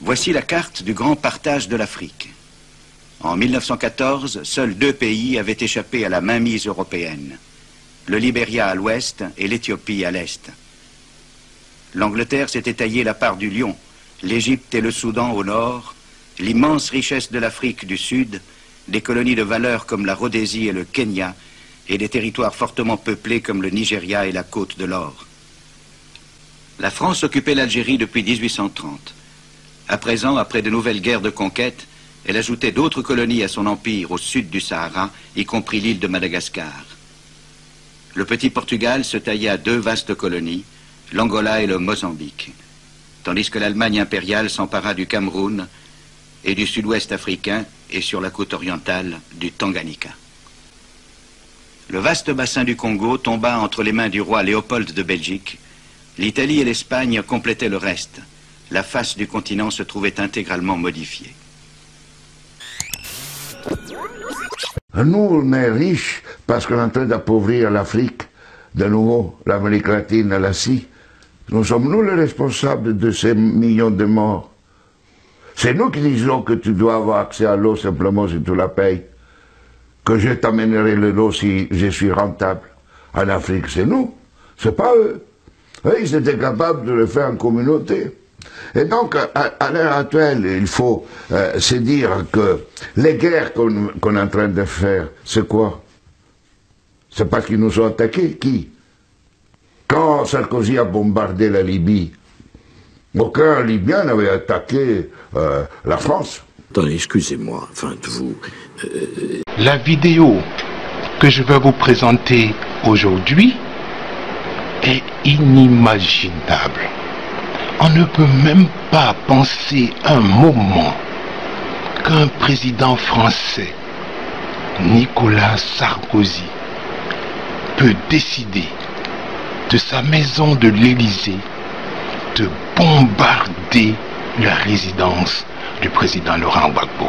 Voici la carte du grand partage de l'Afrique. En 1914, seuls 2 pays avaient échappé à la mainmise européenne. Le Libéria à l'ouest et l'Éthiopie à l'est. L'Angleterre s'était taillé la part du lion, l'Égypte et le Soudan au nord, l'immense richesse de l'Afrique du sud, des colonies de valeur comme la Rhodésie et le Kenya, et des territoires fortement peuplés comme le Nigeria et la Côte de l'Or. La France occupait l'Algérie depuis 1830. À présent, après de nouvelles guerres de conquête, elle ajoutait d'autres colonies à son empire au sud du Sahara, y compris l'île de Madagascar. Le petit Portugal se taillait à 2 vastes colonies, l'Angola et le Mozambique, tandis que l'Allemagne impériale s'empara du Cameroun et du sud-ouest africain et sur la côte orientale du Tanganyika. Le vaste bassin du Congo tomba entre les mains du roi Léopold de Belgique. L'Italie et l'Espagne complétaient le reste. La face du continent se trouvait intégralement modifiée. Nous, on est riches parce qu'on est en train d'appauvrir l'Afrique, de nouveau, l'Amérique latine, l'Asie. Nous sommes nous les responsables de ces millions de morts. C'est nous qui disons que tu dois avoir accès à l'eau simplement si tu la payes. Que je t'amènerai l'eau si je suis rentable. En Afrique, c'est nous, c'est pas eux. Eux, ils étaient capables de le faire en communauté. Et donc, à l'heure actuelle, il faut se dire que les guerres qu'on est en train de faire, c'est quoi? C'est parce qu'ils nous ont attaqués. Qui? Quand Sarkozy a bombardé la Libye, aucun Libyen n'avait attaqué la France. Attendez, excusez-moi, enfin, vous... La vidéo que je vais vous présenter aujourd'hui est inimaginable. On ne peut même pas penser un moment qu'un président français, Nicolas Sarkozy, peut décider de sa maison de l'Élysée de bombarder la résidence du président Laurent Gbagbo.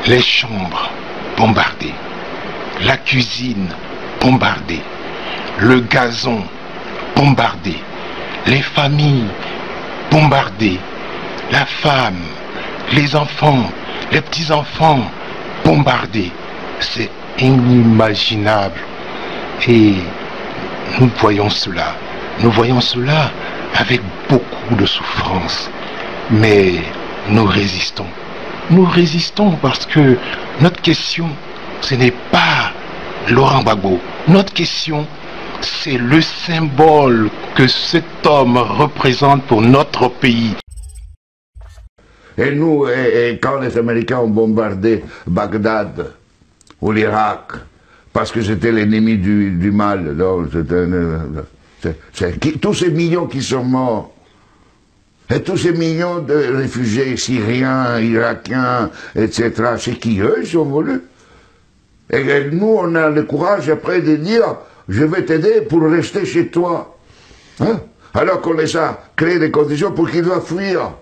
Les chambres bombardées, la cuisine bombardée, le gazon bombardé, les familles bombardées, la femme, les enfants, les petits-enfants bombardés. C'est inimaginable. Et nous voyons cela avec beaucoup de souffrance. Mais nous résistons. Nous résistons parce que notre question, ce n'est pas Laurent Gbagbo. Notre question, c'est le symbole que cet homme représente pour notre pays. Et nous, quand les Américains ont bombardé Bagdad ou l'Irak, parce que c'était l'ennemi du mal, tous ces millions qui sont morts, et tous ces millions de réfugiés syriens, irakiens, etc., c'est qui eux, ils ont voulu. Et nous, on a le courage après de dire, je vais t'aider pour rester chez toi. Hein? Alors qu'on les a créé des conditions pour qu'ils doivent fuir.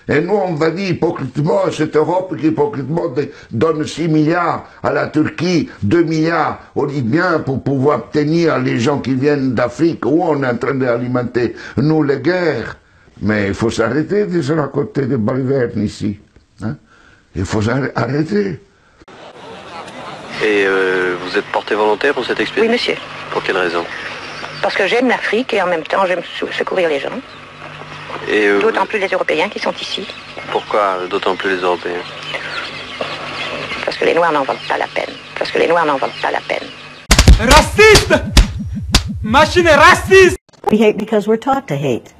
Et nous, on va dire hypocritement à cette Europe qui hypocritement donne 6 milliards à la Turquie, 2 milliards aux Libyens pour pouvoir obtenir les gens qui viennent d'Afrique, où on est en train d'alimenter, nous, les guerres. Mais il faut s'arrêter de se raconter des balivernes ici. Hein? Il faut arrêter. Et vous êtes porté volontaire pour cette expédition? Oui, monsieur. Pour quelle raison? Parce que j'aime l'Afrique et en même temps j'aime secourir les gens. D'autant plus les Européens qui sont ici. Pourquoi d'autant plus les Européens? Parce que les Noirs n'en valent pas la peine. Parce que les Noirs n'en valent pas la peine. Raciste! Machine raciste! We hate because we're taught to hate.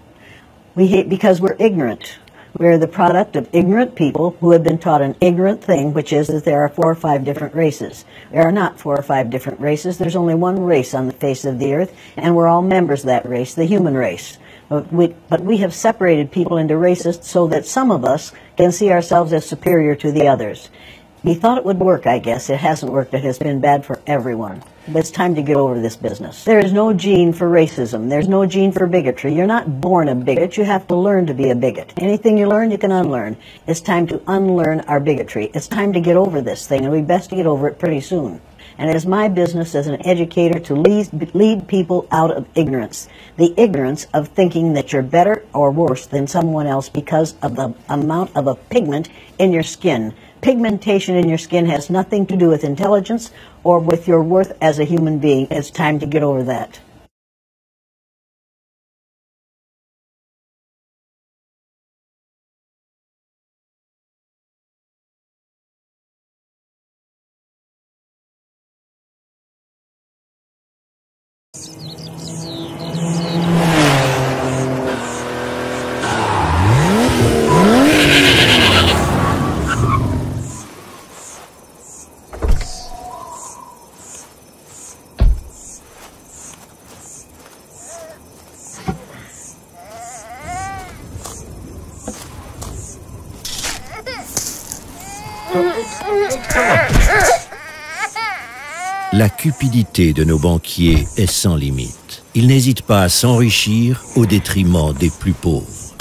We hate because we're ignorant. We're the product of ignorant people who have been taught an ignorant thing, which is that there are 4 or 5 different races. There are not 4 or 5 different races. There's only one race on the face of the earth, and we're all members of that race, the human race. But we have separated people into races so that some of us can see ourselves as superior to the others. We thought it would work, I guess. It hasn't worked. It has been bad for everyone. But it's time to get over this business. There is no gene for racism. There's no gene for bigotry. You're not born a bigot. You have to learn to be a bigot. Anything you learn, you can unlearn. It's time to unlearn our bigotry. It's time to get over this thing, and we best to get over it pretty soon. And it is my business as an educator to lead people out of ignorance. The ignorance of thinking that you're better or worse than someone else because of the amount of a pigment in your skin. Pigmentation in your skin has nothing to do with intelligence or with your worth as a human being. It's time to get over that. La cupidité de nos banquiers est sans limite. Ils n'hésitent pas à s'enrichir au détriment des plus pauvres.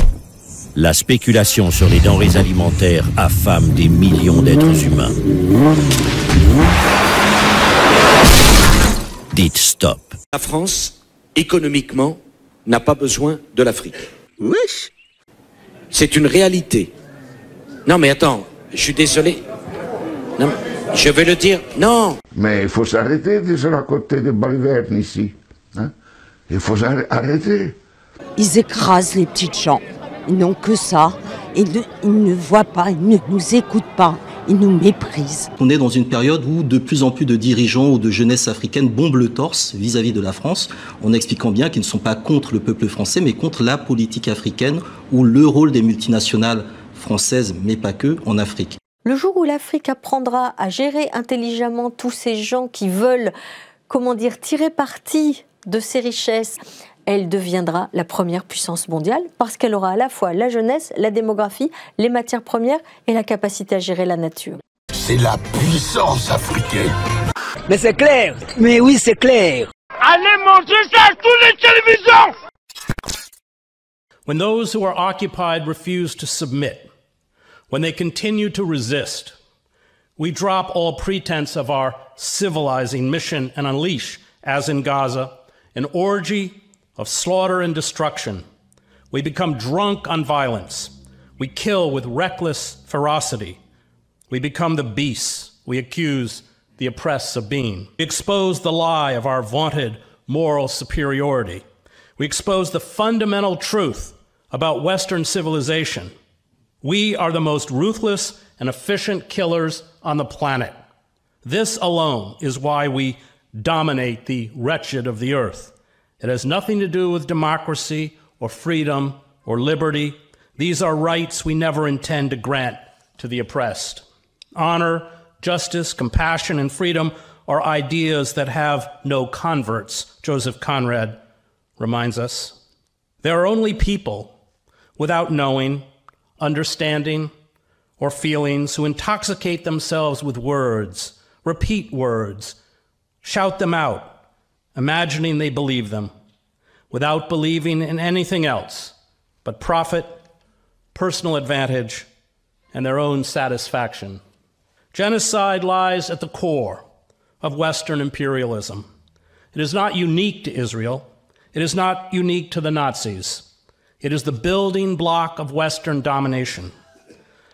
La spéculation sur les denrées alimentaires affame des millions d'êtres humains. Dites stop. La France, économiquement, n'a pas besoin de l'Afrique. Wesh. C'est une réalité. Non mais attends, je suis désolé. Non, je vais le dire, non. Mais il faut s'arrêter de se raconter des balivernes ici. Hein? Il faut s'arrêter. Ils écrasent les petites gens. Ils n'ont que ça. Ils ne voient pas, ils ne nous écoutent pas. Ils nous méprisent. On est dans une période où de plus en plus de dirigeants ou de jeunesse africaine bombent le torse vis-à-vis de la France, en expliquant bien qu'ils ne sont pas contre le peuple français, mais contre la politique africaine ou le rôle des multinationales françaises, mais pas que, en Afrique. Le jour où l'Afrique apprendra à gérer intelligemment tous ces gens qui veulent, comment dire, tirer parti de ces richesses, elle deviendra la première puissance mondiale parce qu'elle aura à la fois la jeunesse, la démographie, les matières premières et la capacité à gérer la nature. C'est la puissance africaine. Mais c'est clair. Mais oui, c'est clair. Allez manger ça à toutes les télévisions. When those who are occupied refuse to submit, when they continue to resist, we drop all pretense of our civilizing mission and unleash, as in Gaza, an orgy of slaughter and destruction. We become drunk on violence. We kill with reckless ferocity. We become the beasts we accuse the oppressed of being. We expose the lie of our vaunted moral superiority. We expose the fundamental truth about Western civilization. We are the most ruthless and efficient killers on the planet. This alone is why we dominate the wretched of the earth. It has nothing to do with democracy or freedom or liberty. These are rights we never intend to grant to the oppressed. Honor, justice, compassion, and freedom are ideas that have no converts, Joseph Conrad reminds us. There are only people without knowing, understanding, or feelings who intoxicate themselves with words, repeat words, shout them out, imagining they believe them, without believing in anything else but profit, personal advantage, and their own satisfaction. Genocide lies at the core of Western imperialism. It is not unique to Israel. It is not unique to the Nazis. It is the building block of Western domination.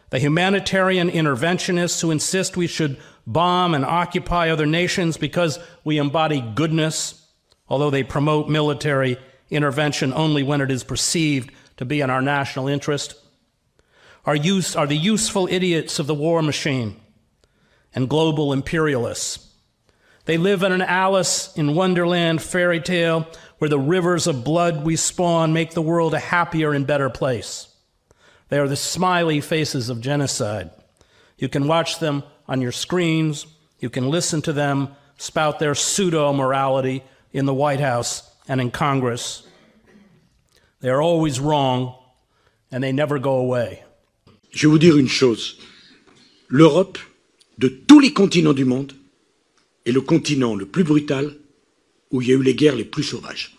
The humanitarian interventionists who insist we should bomb and occupy other nations because we embody goodness, although they promote military intervention only when it is perceived to be in our national interest, are the useful idiots of the war machine and global imperialists. They live in an Alice in Wonderland fairy tale where the rivers of blood we spawn make the world a happier and better place. They are the smiley faces of genocide. You can watch them on your screens. You can listen to them spout their pseudo-morality in the White House and in Congress. They are always wrong, and they never go away. Je vais vous dire une chose. L'Europe, de tous les continents du monde, est le continent le plus brutal où il y a eu les guerres les plus sauvages.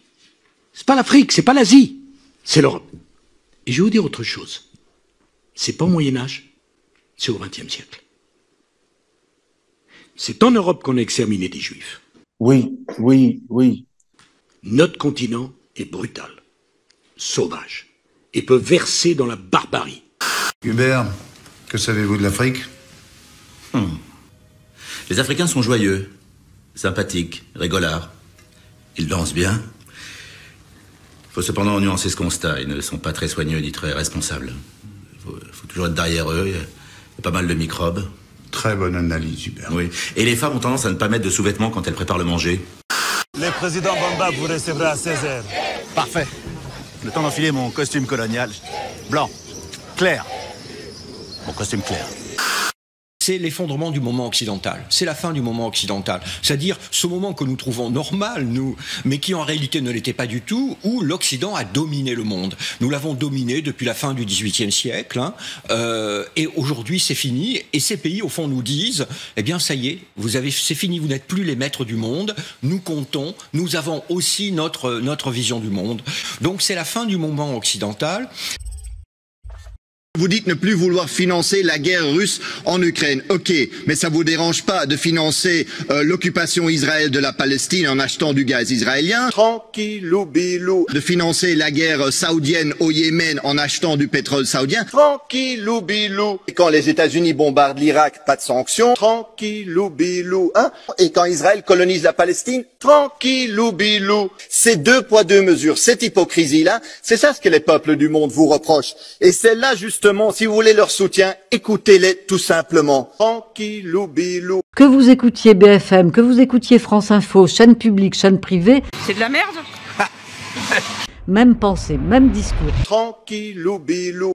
C'est pas l'Afrique, c'est pas l'Asie, c'est l'Europe. Et je vais vous dire autre chose. C'est pas au Moyen-Âge, c'est au XXe siècle. C'est en Europe qu'on a exterminé des Juifs. Oui, oui, oui. Notre continent est brutal, sauvage, et peut verser dans la barbarie. Hubert, que savez-vous de l'Afrique? Les Africains sont joyeux, sympathiques, rigolards. Ils dansent bien. Il faut cependant nuancer ce constat. Ils ne sont pas très soigneux ni très responsables. Il faut toujours être derrière eux. Il y a pas mal de microbes. Très bonne analyse, Hubert. Oui. Et les femmes ont tendance à ne pas mettre de sous-vêtements quand elles préparent le manger. Le président Bamba vous recevra à 16h. Parfait. Le temps d'enfiler mon costume colonial. Blanc. Clair. Mon costume clair. C'est l'effondrement du moment occidental, c'est la fin du moment occidental, c'est-à-dire ce moment que nous trouvons normal, nous, mais qui en réalité ne l'était pas du tout, où l'Occident a dominé le monde. Nous l'avons dominé depuis la fin du XVIIIe siècle, hein, et aujourd'hui c'est fini, et ces pays au fond nous disent, eh bien ça y est, c'est fini, vous n'êtes plus les maîtres du monde, nous comptons, nous avons aussi notre vision du monde. Donc c'est la fin du moment occidental. Vous dites ne plus vouloir financer la guerre russe en Ukraine. Ok, mais ça vous dérange pas de financer l'occupation Israël de la Palestine en achetant du gaz israélien? Tranquillou bilou. De financer la guerre saoudienne au Yémen en achetant du pétrole saoudien? Tranquillou bilou. Et quand les États-Unis bombardent l'Irak, pas de sanctions? Tranquillou bilou. Hein? Et quand Israël colonise la Palestine? Tranquillou bilou. C'est 2 poids 2 mesures. Cette hypocrisie-là, c'est ça ce que les peuples du monde vous reprochent. Et celle-là, justement, si vous voulez leur soutien, écoutez-les tout simplement. Tranquillou bilou. Que vous écoutiez BFM, que vous écoutiez France Info, chaîne publique, chaîne privée. C'est de la merde. Même pensée, même discours. Tranquillou bilou.